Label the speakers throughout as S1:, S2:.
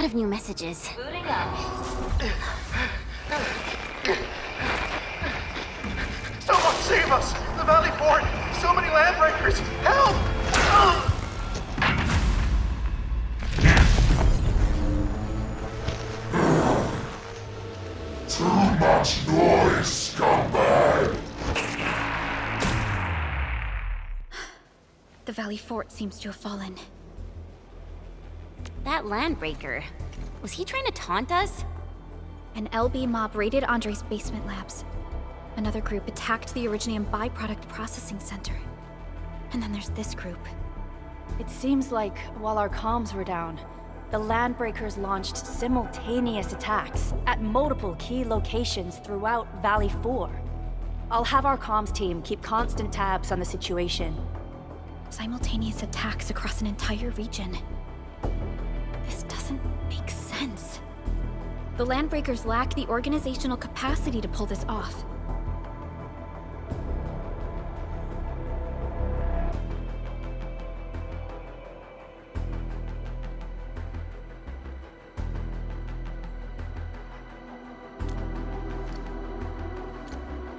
S1: of new messages.
S2: Booting up.
S3: Someone save us! The Valley Fort! So many landbreakers! Help!
S4: Too much noise, scumbag!
S5: The Valley Fort seems to have fallen.
S1: That landbreaker, was he trying to taunt us?
S5: An LB mob raided Andre's basement labs. Another group attacked the Originium byproduct processing center. And then there's this group.
S6: It seems like, while our comms were down, the Landbreakers launched simultaneous attacks at multiple key locations throughout Valley 4. I'll have our comms team keep constant tabs on the situation.
S5: Simultaneous attacks across an entire region. This doesn't make sense. The Landbreakers lack the organizational capacity to pull this off.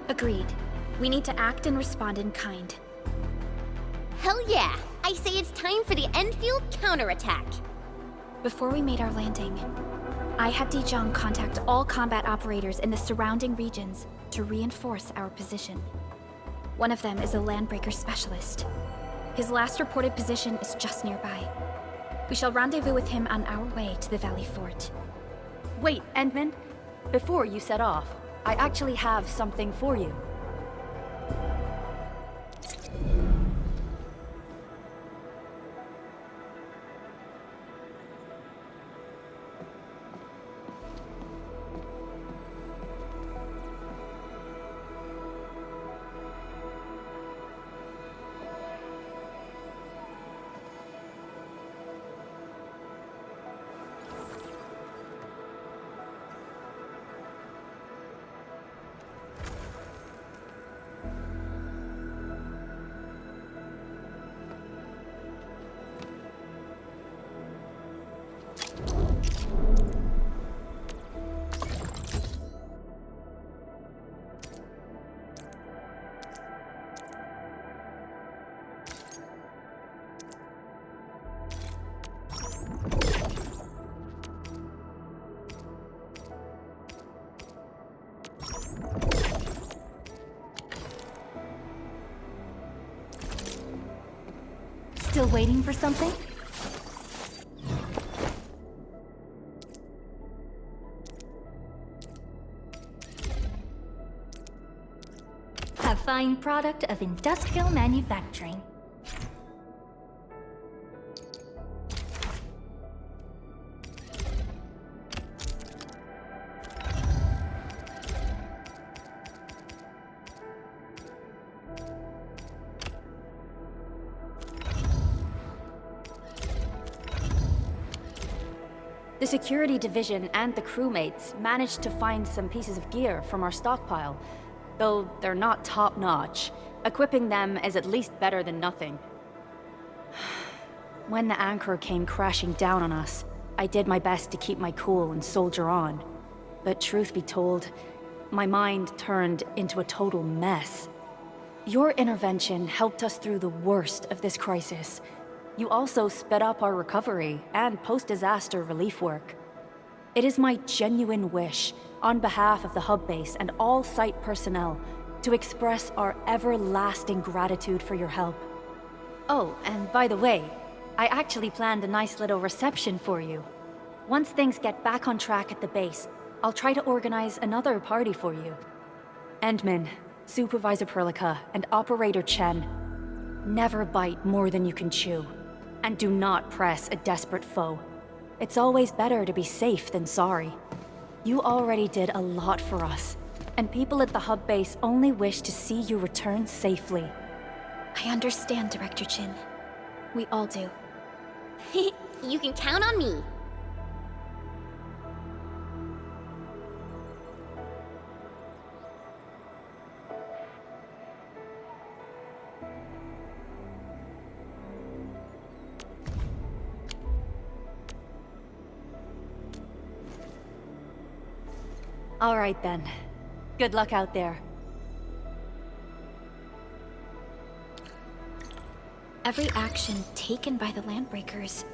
S5: Agreed. We need to act and respond in kind.
S1: Hell yeah! I say it's time for the Endfield counterattack.
S5: Before we made our landing, I had Dijong contact all combat operators in the surrounding regions to reinforce our position. One of them is a Landbreaker specialist. His last reported position is just nearby. We shall rendezvous with him on our way to the Valley Fort.
S6: Wait, Endman. Before you set off, I actually have something for you.
S2: Still waiting for something? A fine product of industrial manufacturing.
S6: The security division and the crewmates managed to find some pieces of gear from our stockpile, though they're not top-notch. Equipping them is at least better than nothing. When the anchor came crashing down on us, I did my best to keep my cool and soldier on. But truth be told, my mind turned into a total mess. Your intervention helped us through the worst of this crisis. You also sped up our recovery and post-disaster relief work. It is my genuine wish, on behalf of the hub base and all site personnel, to express our everlasting gratitude for your help. Oh, and by the way, I actually planned a nice little reception for you. Once things get back on track at the base, I'll try to organize another party for you. Endman, Supervisor Perlica, and Operator Chen, never bite more than you can chew. And do not press a desperate foe. It's always better to be safe than sorry. You already did a lot for us, and people at the hub base only wish to see you return safely.
S5: I understand, Director Chin. We all do.
S1: You can count on me.
S6: All right then. Good luck out there.
S5: Every action taken by the Landbreakers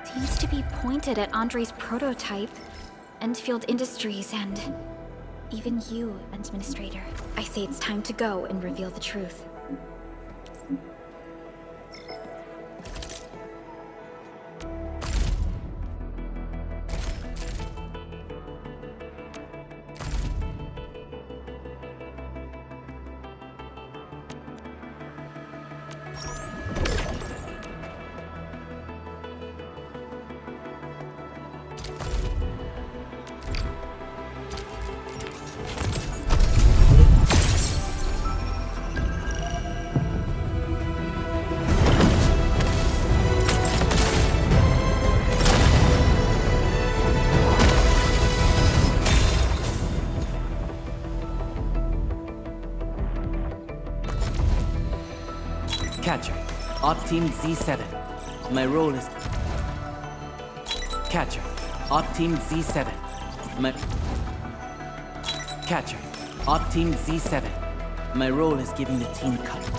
S5: seems to be pointed at Andre's prototype, Endfield Industries, and even you, Administrator. I say it's time to go and reveal the truth.
S7: Catcher, Op Team Z7. My role is... Catcher, Op Team Z7. My... Catcher, Op Team Z7. My role is giving the team cover.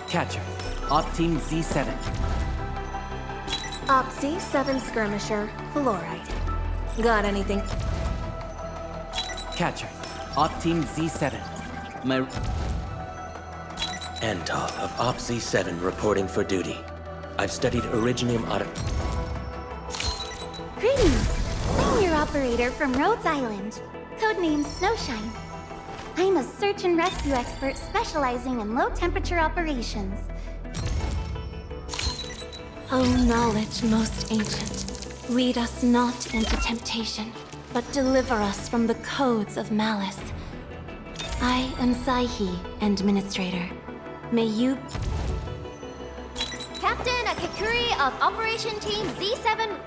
S7: Catcher, Op Team Z7.
S8: Op Z7 Skirmisher, Fluoride. Got anything?
S7: Catcher, Op Team Z7. My...
S9: Antal of Op Z7 reporting for duty. I've studied Originium Auto...
S10: Greetings! I'm your operator from Rhodes Island, codenamed Snowshine. I'm a search and rescue expert specializing in low-temperature operations.
S8: O knowledge most ancient, lead us not into temptation, but deliver us from the codes of malice. I am Saihi, Administrator. May you...
S1: Captain Akakuri of Operation Team Z7...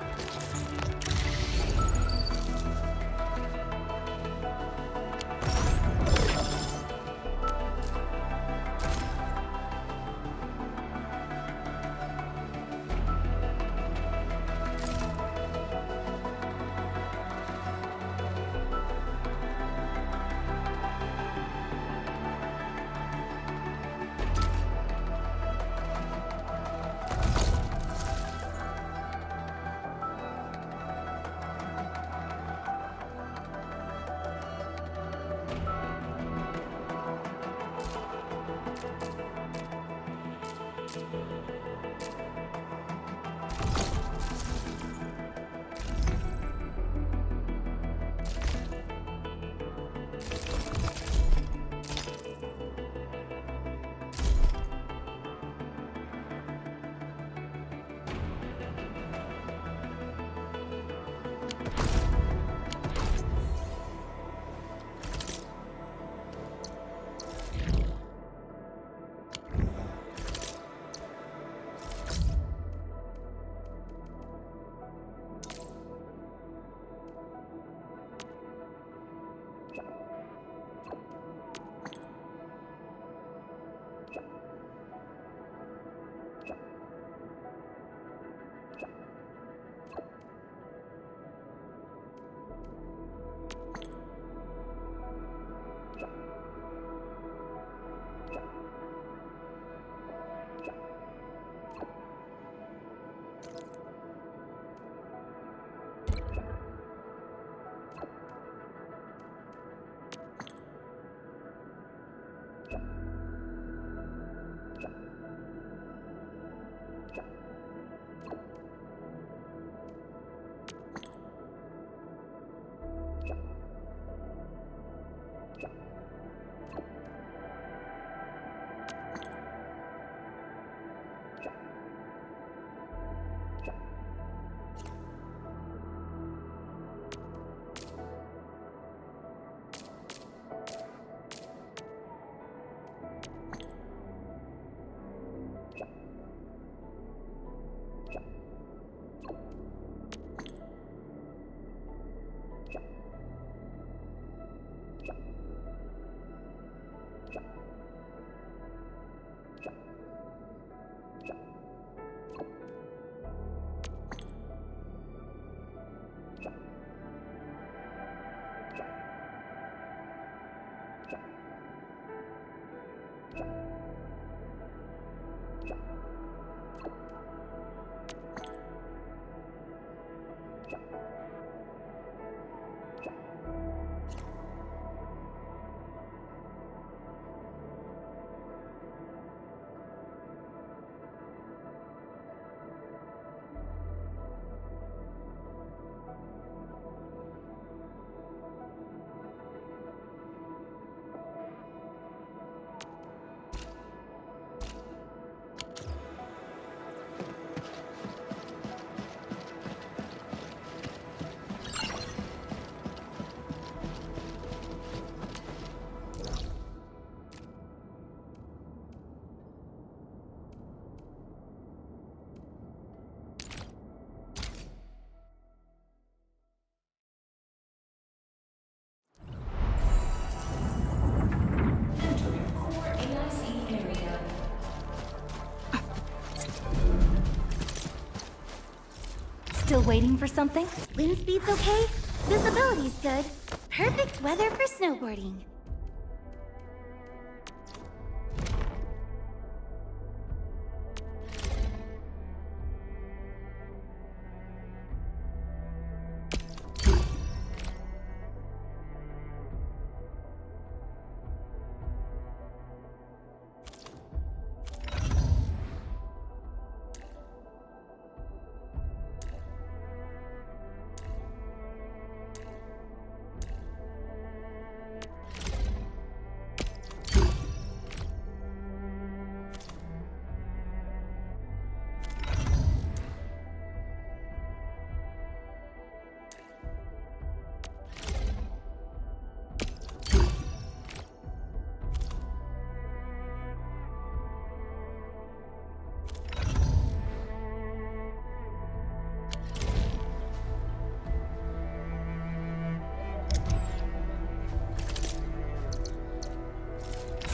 S2: Still waiting for something?
S10: Wind speed's okay? Visibility's good. Perfect weather for snowboarding.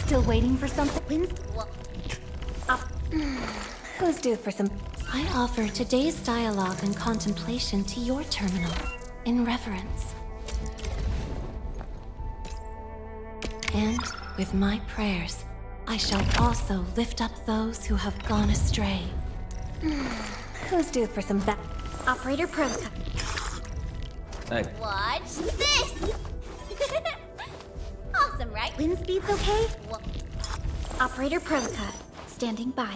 S2: Still waiting for something?
S8: Who's due for some... I offer today's dialogue and contemplation to your terminal, in reverence. And with my prayers, I shall also lift up those who have gone astray.
S2: Who's due for some
S5: Operator protocol.
S7: Hey.
S1: Watch this! Awesome, right?
S10: Wind speed's okay?
S5: Operator protocol. Standing by.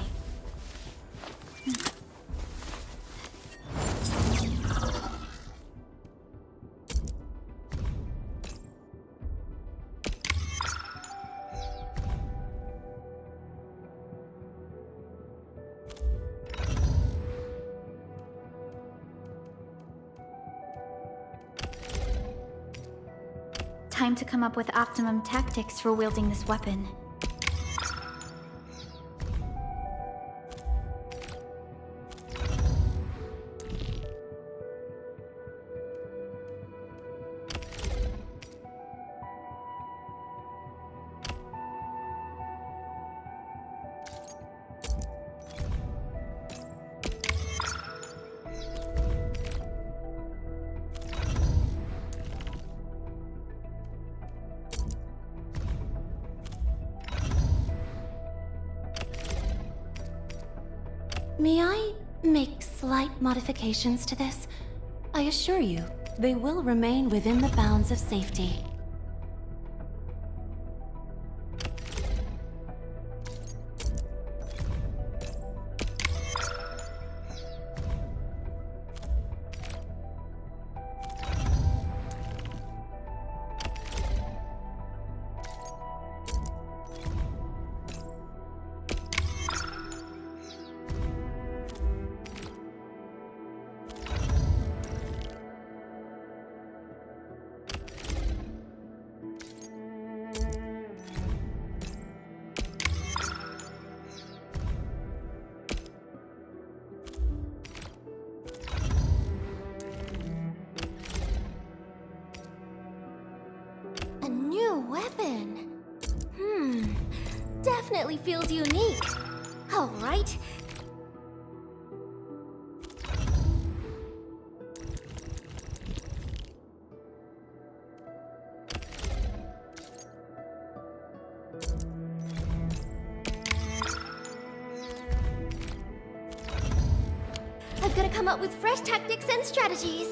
S5: Time to come up with optimum tactics for wielding this weapon.
S8: May I make slight modifications to this? I assure you, they will remain within the bounds of safety.
S10: A new weapon. Definitely feels unique. All right. I've got to come up with fresh tactics and strategies.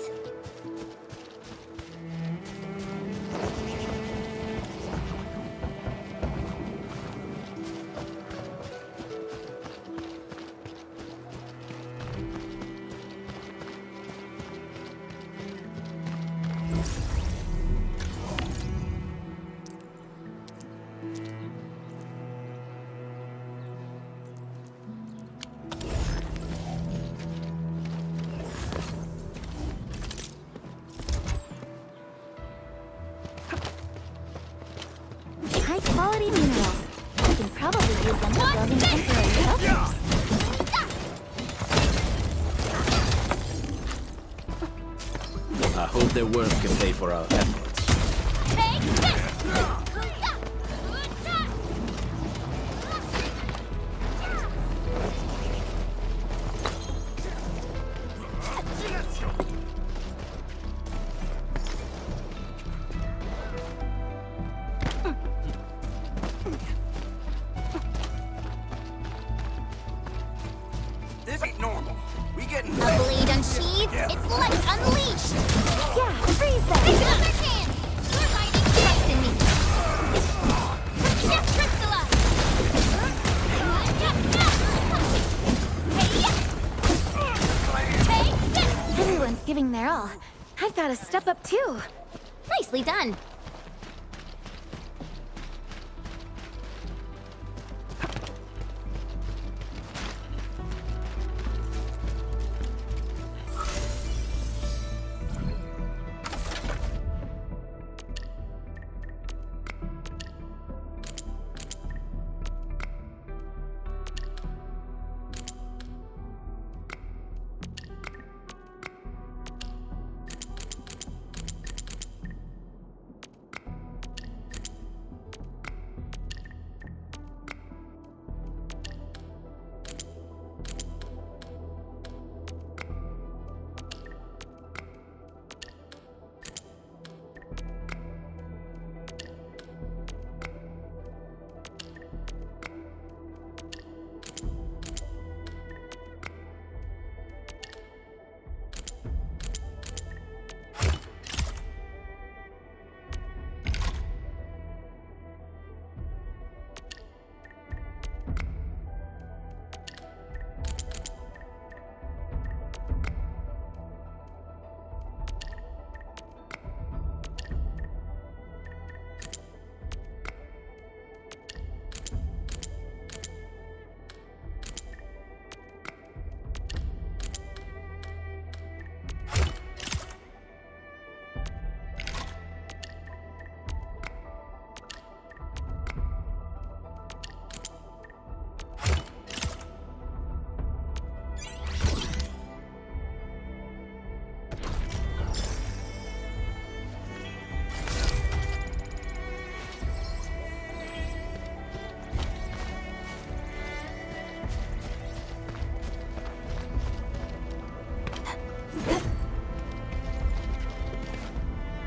S10: High-quality minerals. I can probably use them for building temporary shelters.
S9: I hope their work can pay for our efforts.
S1: Take this!
S5: everyone's giving their all, I've got to step up too.
S1: Nicely done.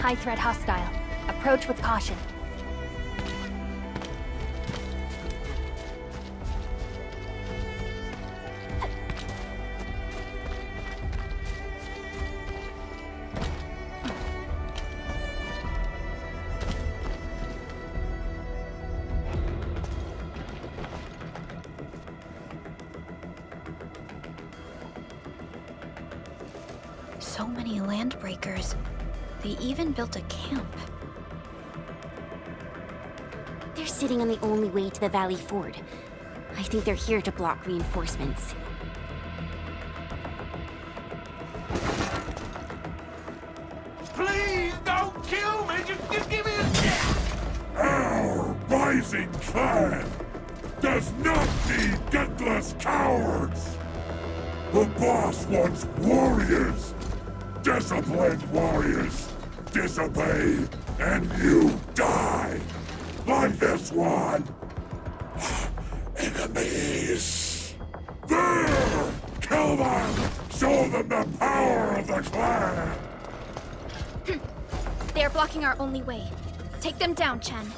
S2: High threat hostile. Approach with caution.
S5: So many landbreakers. They even built a camp.
S1: They're sitting on the only way to the Valley Ford. I think they're here to block reinforcements.
S4: Please don't kill me! Just give me a... Our rising clan does not need gutless cowards! The boss wants warriors! Disciplined warriors! Disobey, and you die! Like this one! Enemies! There! Kill them! Show them the power of the clan!
S5: They are blocking our only way. Take them down, Chen.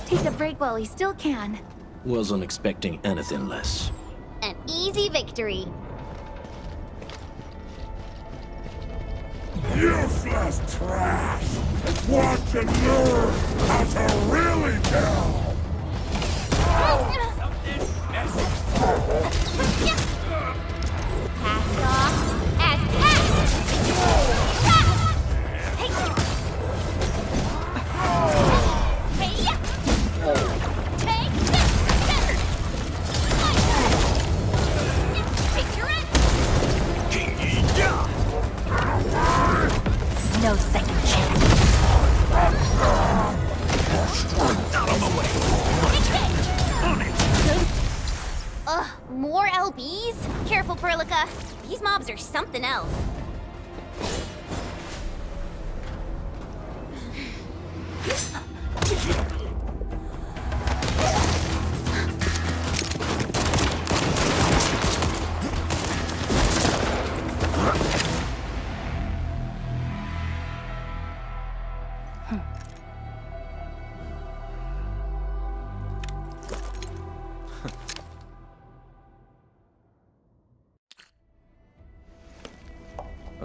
S5: Take a break while he still can.
S9: Wasn't expecting anything less.
S1: An easy victory.
S4: Useless trash! Watch and learn how to really kill!
S1: Passed off as passed!
S2: No second chance.
S1: Ugh, more LBs? Careful, Perlica. These mobs are something else.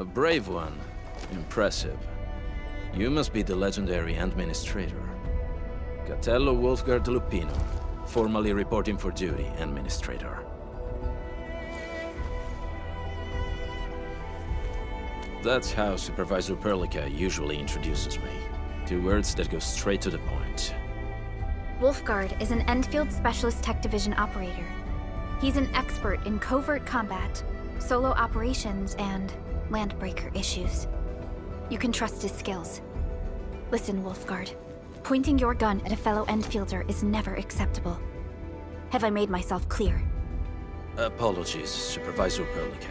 S11: A brave one. Impressive. You must be the legendary Administrator. Catello Wolfgard Lupino, formally reporting for duty, Administrator. That's how Supervisor Perlica usually introduces me. 2 words that go straight to the point.
S5: Wolfgard is an Endfield Specialist Tech Division operator. He's an expert in covert combat, solo operations, and landbreaker issues. You can trust his skills. Listen, Wolfgard. Pointing your gun at a fellow Endfielder is never acceptable. Have I made myself clear?
S11: Apologies, Supervisor Perlica.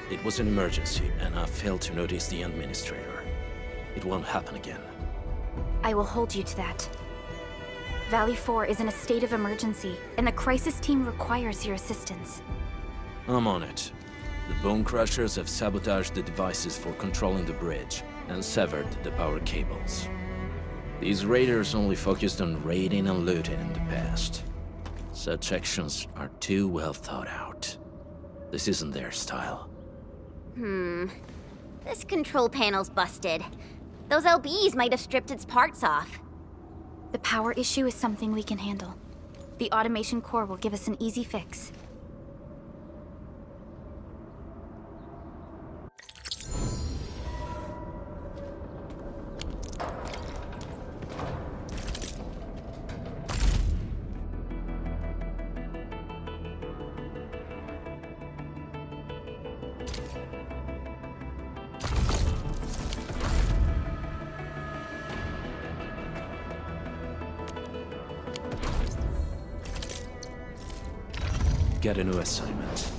S11: It was an emergency, and I failed to notice the Administrator. It won't happen again.
S5: I will hold you to that. Valley 4 is in a state of emergency, and the crisis team requires your assistance.
S11: I'm on it. The Bone Crushers have sabotaged the devices for controlling the bridge, and severed the power cables. These raiders only focused on raiding and looting in the past. Such actions are too well thought out. This isn't their style.
S1: This control panel's busted. Those LBs might have stripped its parts off.
S5: The power issue is something we can handle. The automation core will give us an easy fix.
S11: Get a new assignment.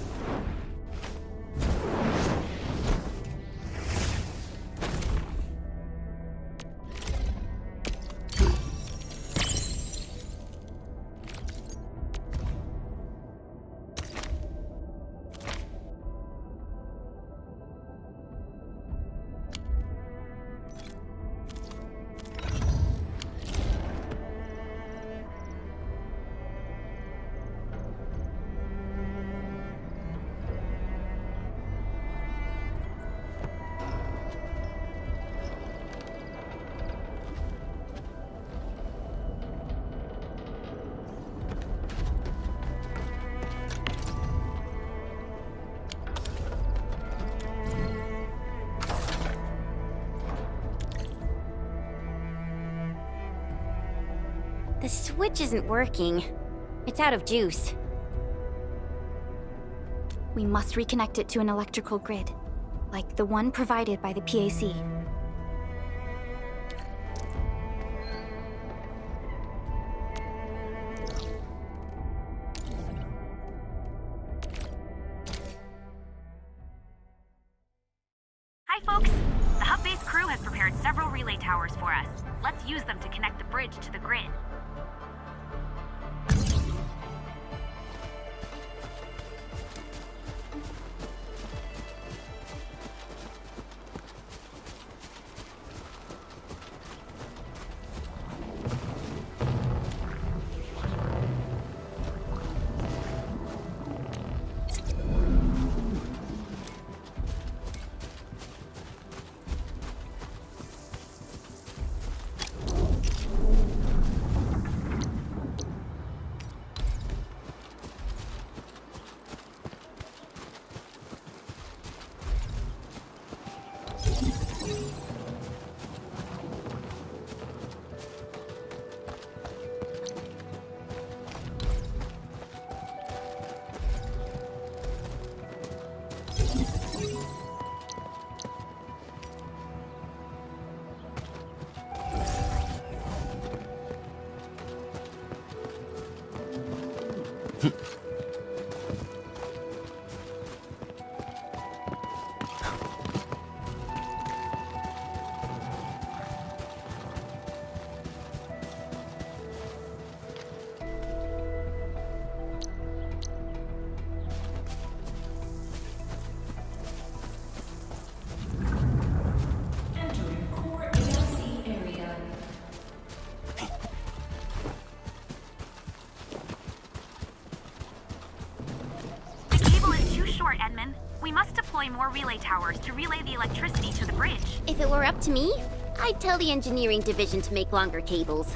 S1: The switch isn't working. It's out of juice.
S5: We must reconnect it to an electrical grid, like the one provided by the PAC.
S12: Hi, folks! The hub-based crew has prepared several relay towers for us. Let's use them to connect the bridge to the grid. We must deploy deploy more relay towers to relay the electricity to the bridge.
S1: If it were up to me, I'd tell the engineering division to make longer cables.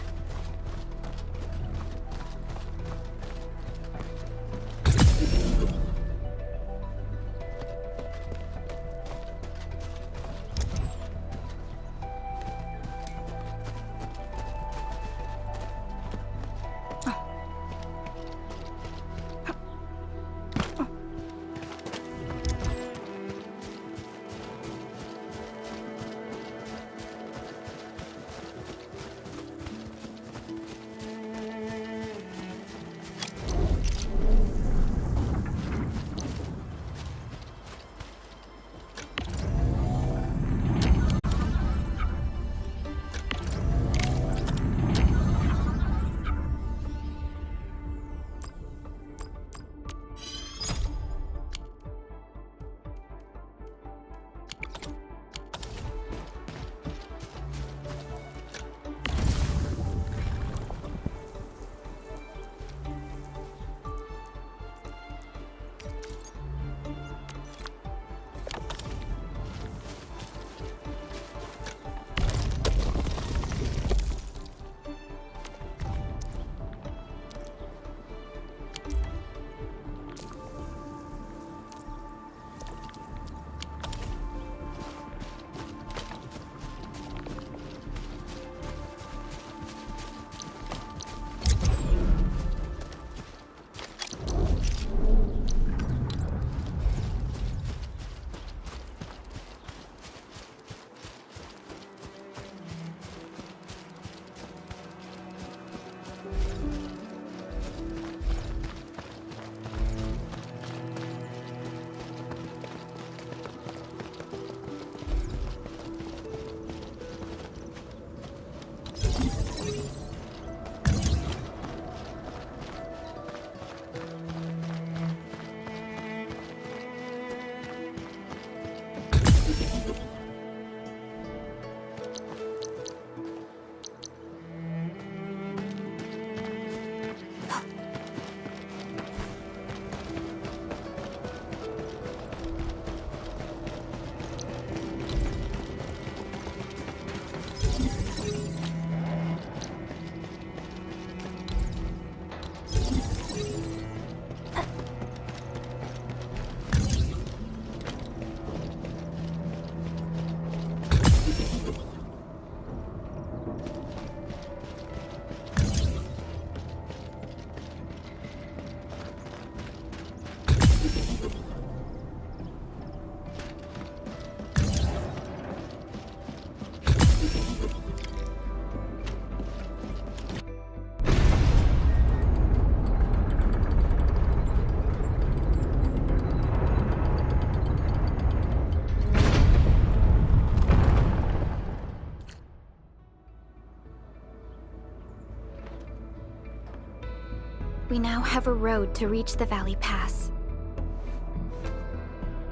S5: We now have a road to reach the Valley Pass.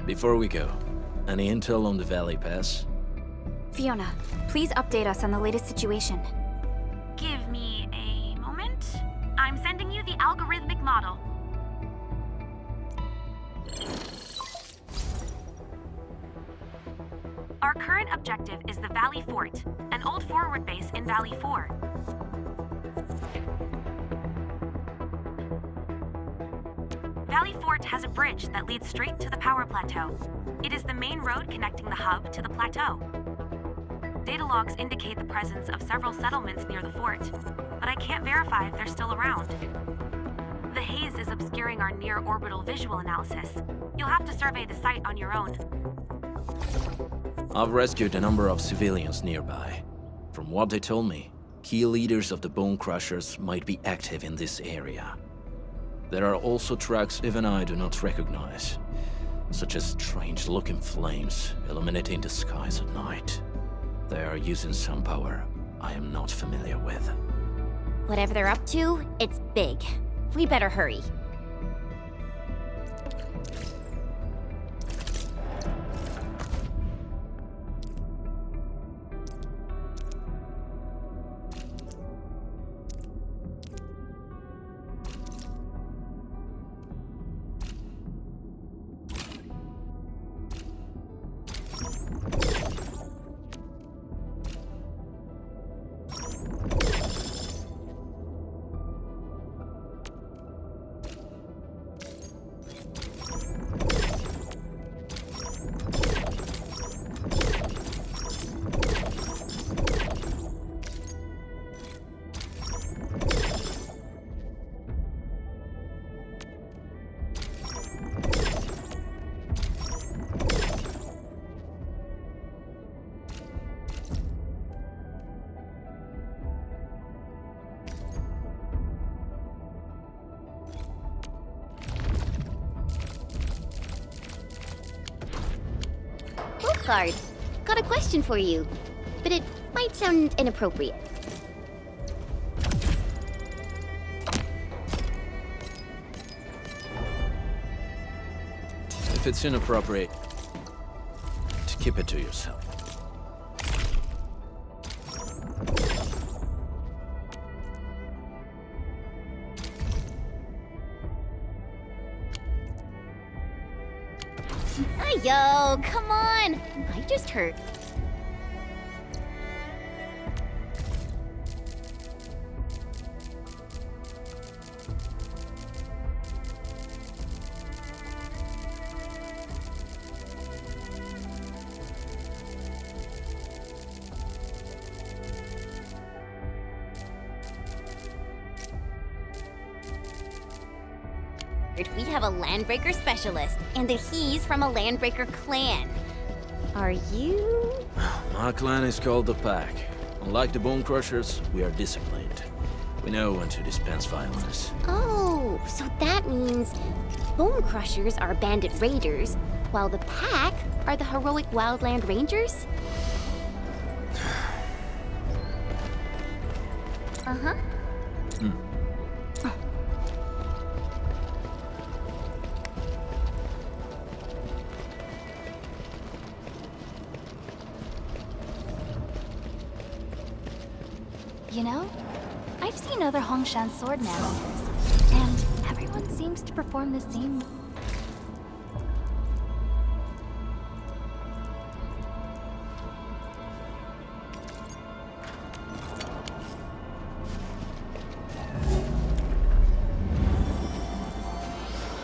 S11: Before we go, any intel on the Valley Pass?
S5: Fiona, please update us on the latest situation.
S12: Give me a moment. I'm sending you the algorithmic model. Our current objective is the Valley Fort, an old forward base in Valley 4. Valley Fort has a bridge that leads straight to the power plateau. It is the main road connecting the hub to the plateau. Data logs indicate the presence of several settlements near the fort, but I can't verify if they're still around. The haze is obscuring our near-orbital visual analysis. You'll have to survey the site on your own.
S11: I've rescued a number of civilians nearby. From what they told me, key leaders of the Bone Crushers might be active in this area. There are also tracks even I do not recognize, such as strange-looking flames illuminating the skies at night. They are using some power I am not familiar with.
S1: Whatever they're up to, it's big. We better hurry.
S10: Wolfguard. Got a question for you, but it might sound inappropriate.
S11: If it's inappropriate, to keep it to yourself.
S10: Yo, come on! I just hurt. We have a Landbreaker specialist, and he's from a Landbreaker clan. Are you?
S11: My clan is called the Pack. Unlike the Bone Crushers, we are disciplined. We know when to dispense violence.
S10: Oh, so that means Bone Crushers are bandit raiders, while the Pack are the heroic Wildland Rangers? Uh-huh.
S2: You know, I've seen other Hongshan sword masters, and everyone seems to perform the same.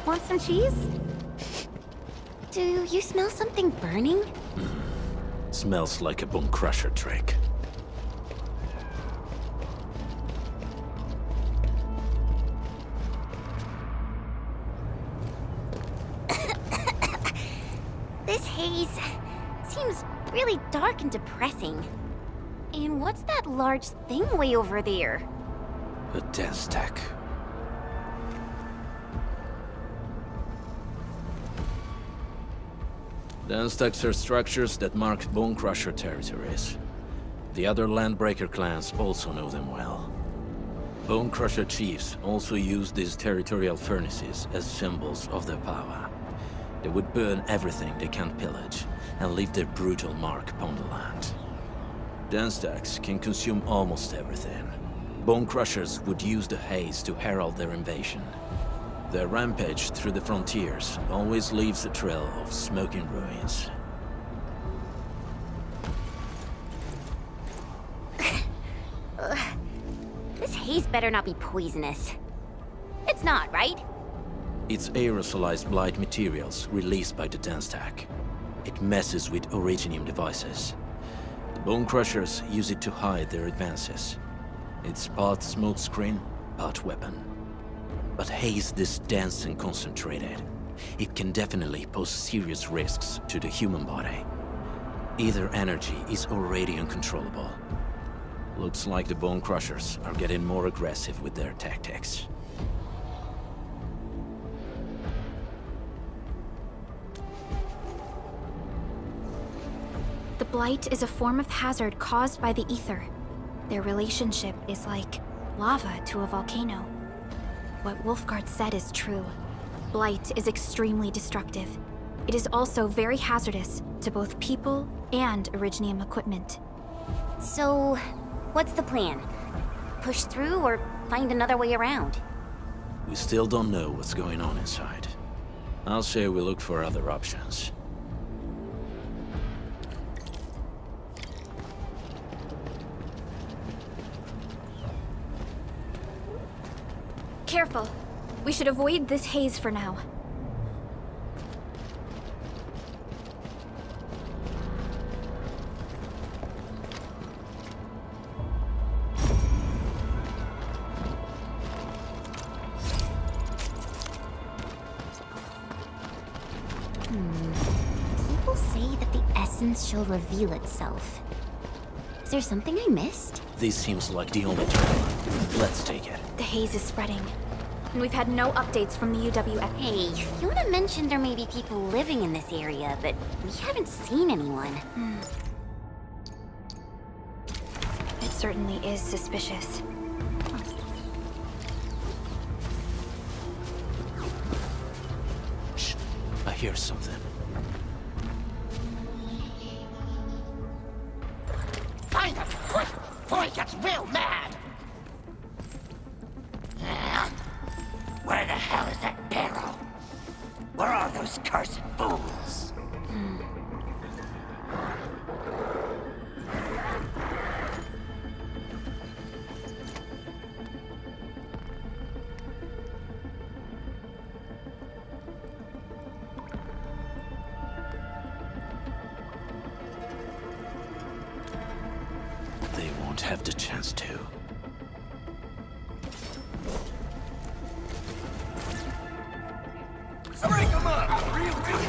S10: Want some cheese? Do you smell something burning?
S11: Smells like a Bone Crusher trick.
S10: This haze seems really dark and depressing. And what's that large thing way over there?
S11: A dense stack. Dense stacks are structures that mark Bone Crusher territories. The other Landbreaker clans also know them well. Bone Crusher chiefs also use these territorial furnaces as symbols of their power. They would burn everything they can't pillage, and leave their brutal mark upon the land. Den stacks can consume almost everything. Bone Crushers would use the haze to herald their invasion. Their rampage through the frontiers always leaves a trail of smoking ruins.
S10: This haze better not be poisonous. It's not, right?
S11: It's aerosolized blight materials released by the Den stack. It messes with Originium devices. The Bone Crushers use it to hide their advances. It's part smokescreen, part weapon. But haze this dense and concentrated. It can definitely pose serious risks to the human body. Either energy is already uncontrollable. Looks like the Bone Crushers are getting more aggressive with their tactics.
S5: The blight is a form of hazard caused by the ether. Their relationship is like lava to a volcano. What Wolfguard said is true. Blight is extremely destructive. It is also very hazardous to both people and Originium equipment.
S10: So, what's the plan? Push through or find another way around?
S11: We still don't know what's going on inside. I'll say we look for other options.
S5: Careful. We should avoid this haze for now.
S10: People say that the essence shall reveal itself. Is there something I missed?
S11: This seems like the only trail. Let's take it.
S5: The haze is spreading. and we've had no updates from the UWF.
S1: Hey, Fiona mentioned there may be people living in this area, but we haven't seen anyone.
S5: It certainly is suspicious.
S11: Shh, I hear something.
S13: Find him, quick, before he gets real mad! Where the hell is that barrel? Where are those cursed fools?
S11: They won't have the chance to.
S13: Break him up! Real good!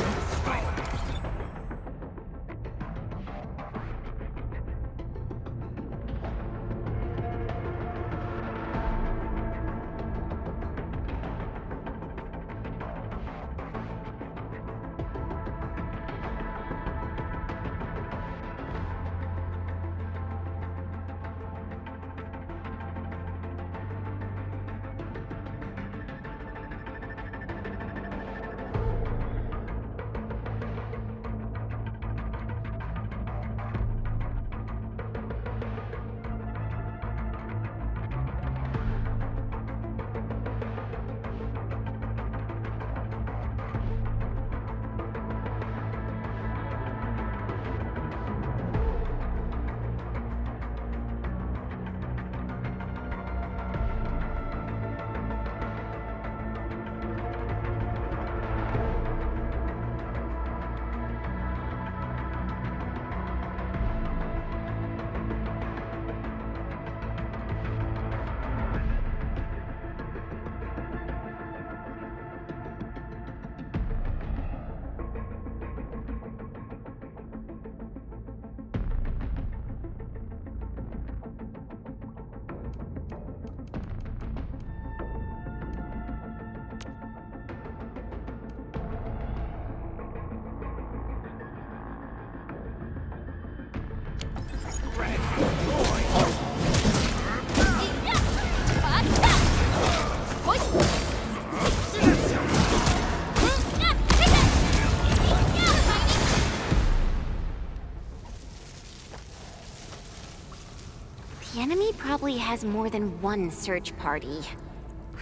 S1: The enemy probably has more than one search party.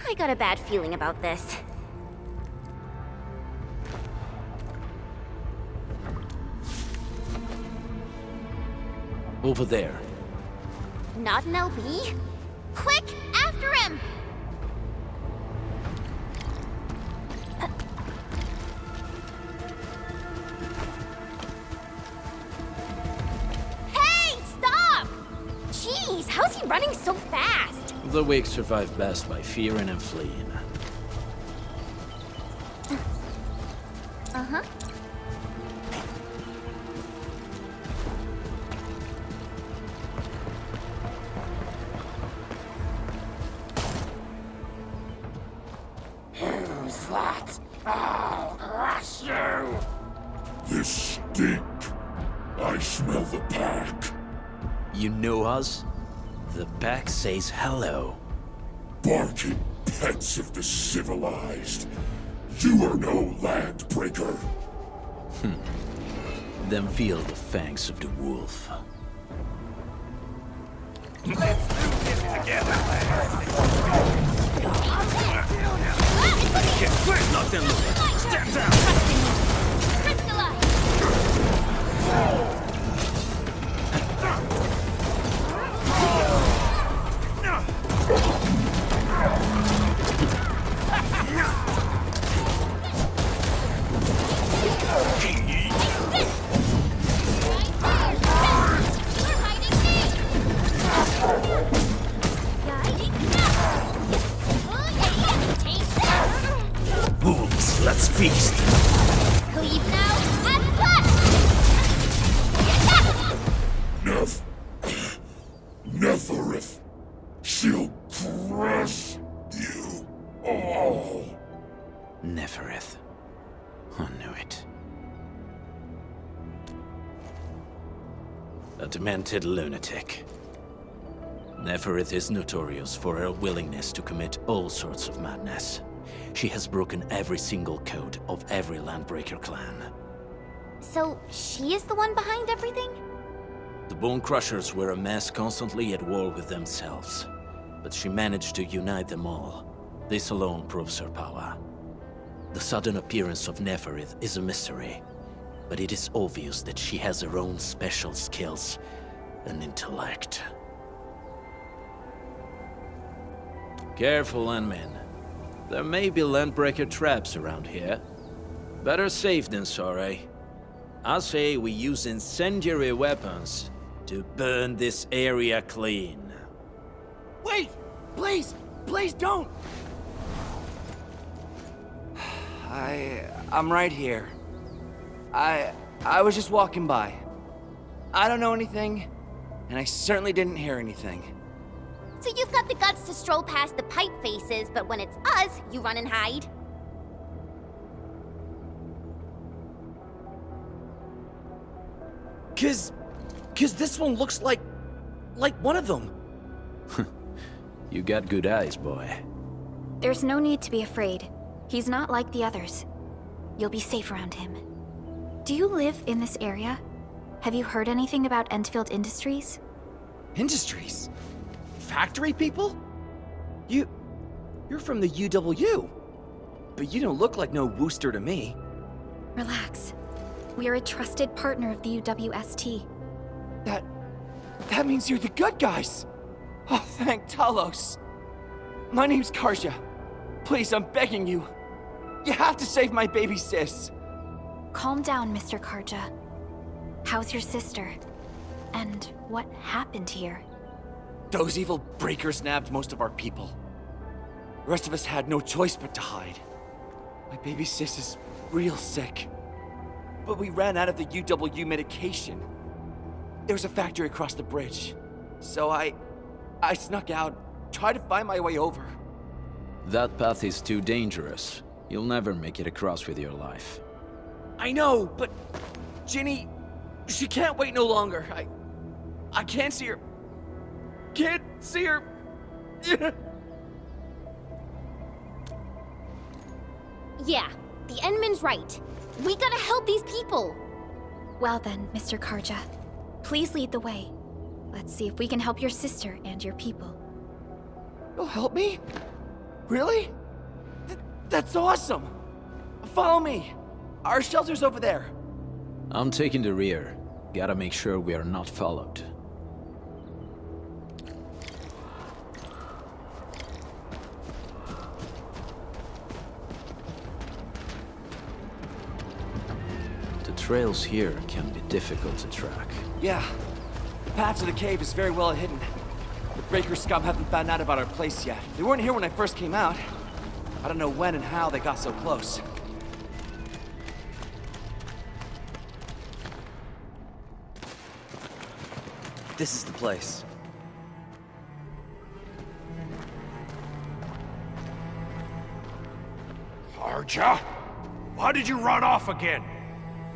S1: I got a bad feeling about this.
S11: Over there.
S1: Not an LB? Quick, after him! Hey, stop! Jeez, how's he running so fast?
S11: The weak survive best by fearing and fleeing.
S1: Uh-huh.
S13: Who's that? I'll crush you!
S4: This stink. I smell the pack.
S11: You know us? The pack says hello.
S4: Barking pets of the civilized. You are no landbreaker.
S11: Then feel the fangs of the wolf.
S13: Let's do this together!
S11: Nothing. Step down. Wolves, let's feast.
S1: Leave now, and cut!
S4: Neferith. She'll crush you all.
S11: Neferith. I knew it. A demented lunatic. Neferith is notorious for her willingness to commit all sorts of madness. She has broken every single code of every Landbreaker clan.
S1: So, she is the one behind everything?
S11: The Bone Crushers were a mess constantly at war with themselves. But she managed to unite them all. This alone proves her power. The sudden appearance of Neferith is a mystery. But it is obvious that she has her own special skills and intellect. Careful, Landmen. There may be Landbreaker traps around here. Better safe than sorry. I say we use incendiary weapons to burn this area clean.
S14: Wait! Please! Please don't! I'm right here. I was just walking by. I don't know anything, and I certainly didn't hear anything.
S1: So you've got the guts to stroll past the pipe faces, but when it's us, you run and hide?
S14: Cause this one looks like one of them.
S11: You got good eyes, boy.
S5: There's no need to be afraid. He's not like the others. You'll be safe around him. Do you live in this area? Have you heard anything about Endfield Industries?
S14: Industries? Factory people? You're from the UW. But you don't look like no Wooster to me.
S5: Relax. We are a trusted partner of the UWST.
S14: That means you're the good guys. Oh, thank Talos. My name's Karja. Please, I'm begging you. You have to save my baby sis.
S5: Calm down, Mr. Karja. How's your sister? And what happened here?
S14: Those evil breakers nabbed most of our people. The rest of us had no choice but to hide. My baby sis is real sick. But we ran out of the UW medication. There was a factory across the bridge. So I snuck out, tried to find my way over.
S11: That path is too dangerous. You'll never make it across with your life.
S14: I know, but Ginny, she can't wait no longer. I can't see her. Can't see her.
S1: Yeah, the Endman's right. We gotta help these people.
S5: Well then, Mr. Karja, please lead the way. Let's see if we can help your sister and your people.
S14: You'll help me? Really? That's awesome! Follow me! Our shelter's over there.
S11: I'm taking the rear. Gotta make sure we are not followed. The trails here can be difficult to track.
S14: Yeah. The path to the cave is very well hidden. The Breaker scum haven't found out about our place yet. They weren't here when I first came out. I don't know when and how they got so close. This is the place.
S4: Karja? Why did you run off again?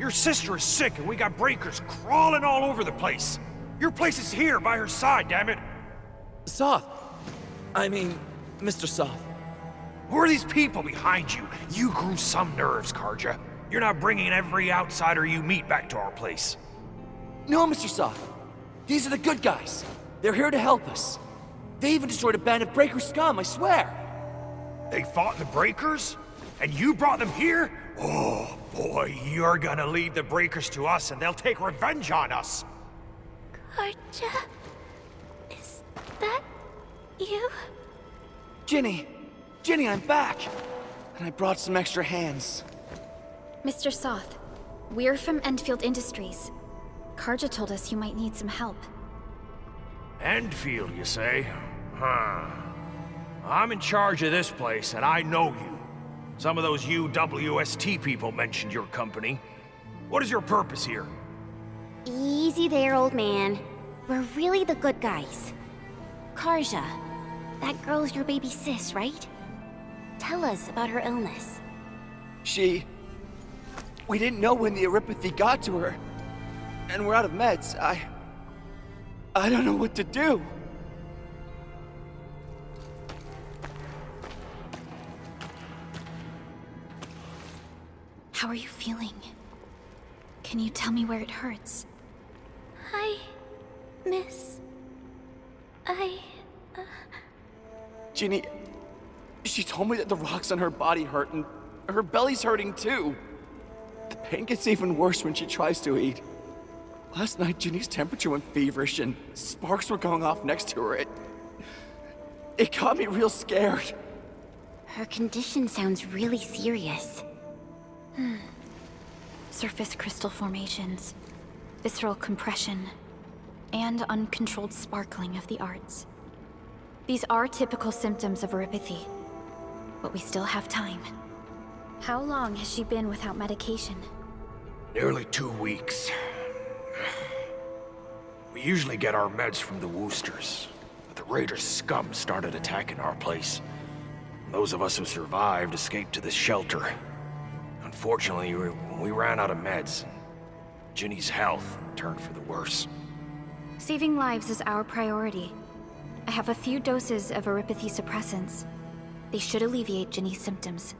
S4: Your sister is sick and we got breakers crawling all over the place. Your place is here by her side, damn it.
S14: Soth. I mean, Mr. Soth.
S4: Who are these people behind you? You grew some nerves, Karja. You're not bringing every outsider you meet back to our place.
S14: No, Mr. Soth. These are the good guys. They're here to help us. They even destroyed a band of Breaker scum, I swear.
S4: They fought the Breakers? And you brought them here? Oh, boy, you're gonna lead the Breakers to us and they'll take revenge on us.
S10: Karja? Is that you?
S14: Ginny! Ginny, I'm back! And I brought some extra hands.
S5: Mr. Soth, we're from Endfield Industries. Karja told us you might need some help.
S4: Endfield, you say? Huh. I'm in charge of this place, and I know you. Some of those UWST people mentioned your company. What is your purpose here?
S1: Easy there, old man. We're really the good guys. Karja, that girl's your baby sis, right? Tell us about her illness.
S14: We didn't know when the Eurypathy got to her. And we're out of meds. I don't know what to do.
S5: How are you feeling? Can you tell me where it hurts?
S10: Hi, Miss.
S14: Ginny, she told me that the rocks on her body hurt and her belly's hurting too. The pain gets even worse when she tries to eat. Last night, Ginny's temperature went feverish and sparks were going off next to her. It got me real scared.
S1: Her condition sounds really serious.
S5: Surface crystal formations, visceral compression, and uncontrolled sparkling of the arts. These are typical symptoms of Eurypathy, but we still have time. How long has she been without medication?
S4: Nearly 2 weeks. We usually get our meds from the Woosters, but the Raiders' scum started attacking our place. Those of us who survived escaped to this shelter. Unfortunately, we ran out of meds. Ginny's health turned for the worse.
S5: Saving lives is our priority. I have a few doses of Eurypathy suppressants. They should alleviate Ginny's symptoms.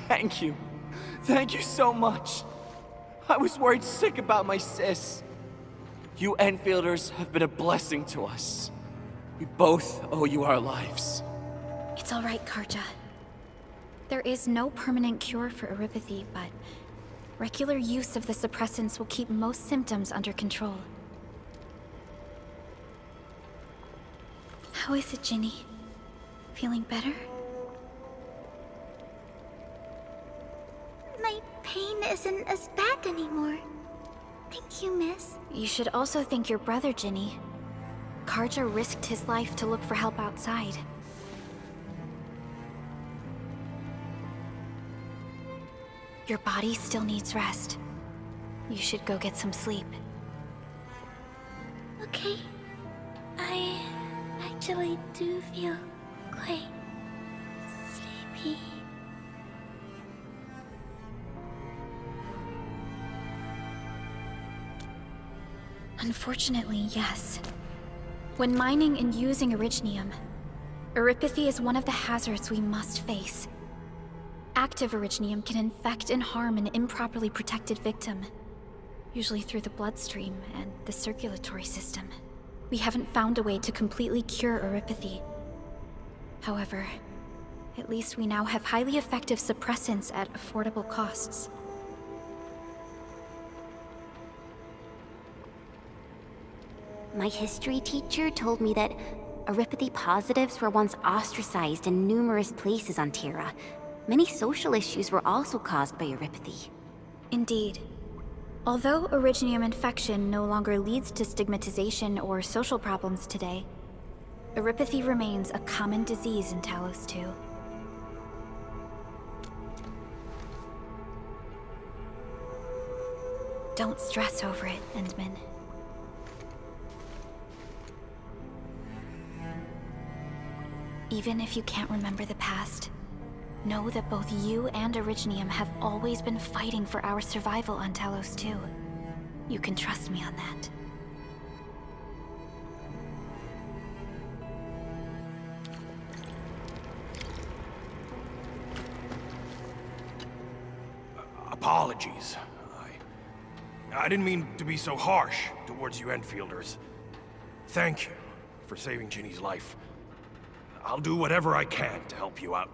S14: Thank you. Thank you so much. I was worried sick about my sis. You Enfielders have been a blessing to us. We both owe you our lives.
S5: It's all right, Karja. There is no permanent cure for Eurypathy, but regular use of the suppressants will keep most symptoms under control. How is it, Ginny? Feeling better?
S10: My pain isn't as bad anymore. Thank you, miss.
S5: You should also thank your brother, Ginny. Karja risked his life to look for help outside. Your body still needs rest. You should go get some sleep.
S10: Okay. I actually do feel quite sleepy.
S5: Unfortunately, yes. When mining and using Originium, Eurypathy is one of the hazards we must face. Active Originium can infect and harm an improperly protected victim, usually through the bloodstream and the circulatory system. We haven't found a way to completely cure Eurypathy. However, at least we now have highly effective suppressants at affordable costs.
S1: My history teacher told me that Eurypathy positives were once ostracized in numerous places on Terra. Many social issues were also caused by Eurypathy.
S5: Indeed. Although Originium infection no longer leads to stigmatization or social problems today, Eurypathy remains a common disease in Talos 2. Don't stress over it, Endman. Even if you can't remember the past, know that both you and Originium have always been fighting for our survival on Talos 2. You can trust me on that.
S4: Apologies. I didn't mean to be so harsh towards you Enfielders. Thank you for saving Ginny's life. I'll do whatever I can to help you out.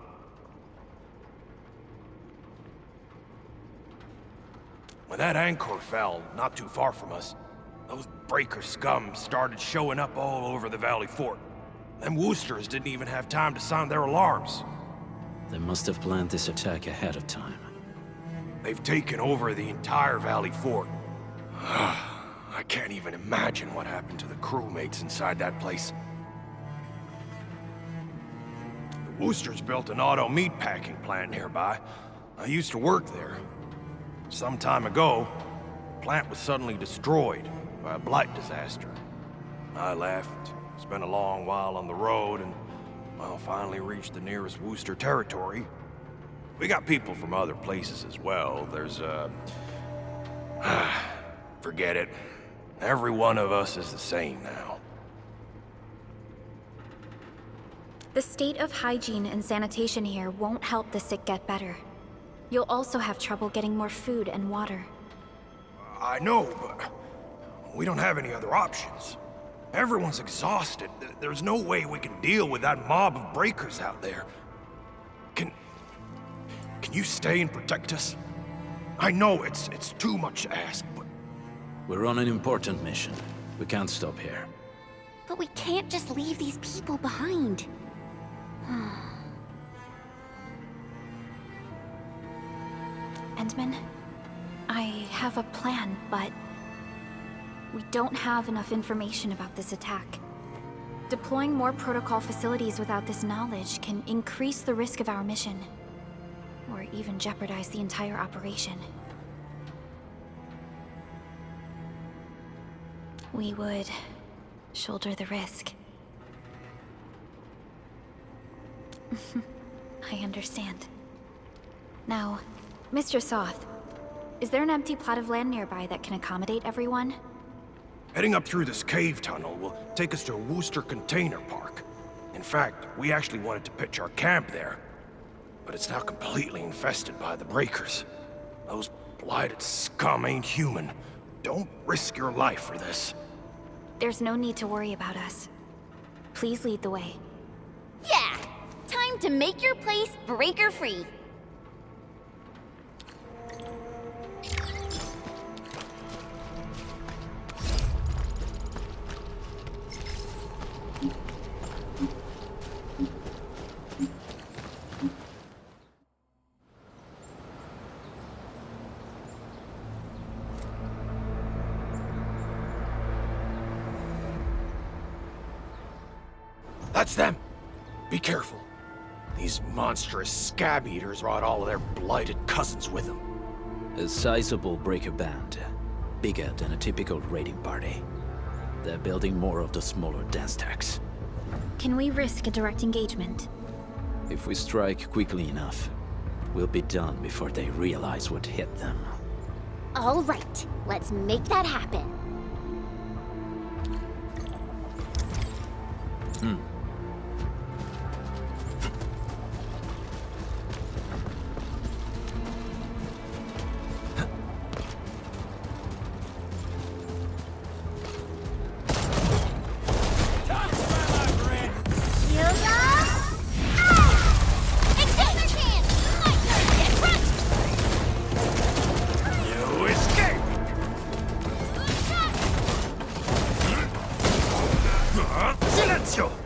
S4: When that anchor fell, not too far from us, those breaker scum started showing up all over the Valley Fort. Them Woosters didn't even have time to sound their alarms.
S11: They must have planned this attack ahead of time.
S4: They've taken over the entire Valley Fort. I can't even imagine what happened to the crewmates inside that place. The Woosters built an auto meatpacking plant nearby. I used to work there. Some time ago, the plant was suddenly destroyed by a blight disaster. I left, spent a long while on the road, and, well, finally reached the nearest Wooster territory. We got people from other places as well. There's, forget it. Every one of us is the same now.
S5: The state of hygiene and sanitation here won't help the sick get better. You'll also have trouble getting more food and water.
S4: I know, but we don't have any other options. Everyone's exhausted. There's no way we can deal with that mob of breakers out there. Can you stay and protect us? I know it's too much to ask, but...
S11: We're on an important mission. We can't stop here.
S1: But we can't just leave these people behind.
S5: Endman, I have a plan, but we don't have enough information about this attack. Deploying more protocol facilities without this knowledge can increase the risk of our mission, or even jeopardize the entire operation. We would shoulder the risk. I understand. Now, Mr. Soth, is there an empty plot of land nearby that can accommodate everyone?
S4: Heading up through this cave tunnel will take us to a Wooster container park. In fact, we actually wanted to pitch our camp there. But it's now completely infested by the breakers. Those blighted scum ain't human. Don't risk your life for this.
S5: There's no need to worry about us. Please lead the way.
S1: Yeah! Time to make your place breaker-free.
S4: That's them! Be careful. These monstrous scab eaters brought all of their blighted cousins with them.
S11: A sizable breaker band. Bigger than a typical raiding party. They're building more of the smaller dance tags.
S5: Can we risk a direct engagement?
S11: If we strike quickly enough, we'll be done before they realize what hit them.
S1: All right, let's make that happen.
S4: Silenzio!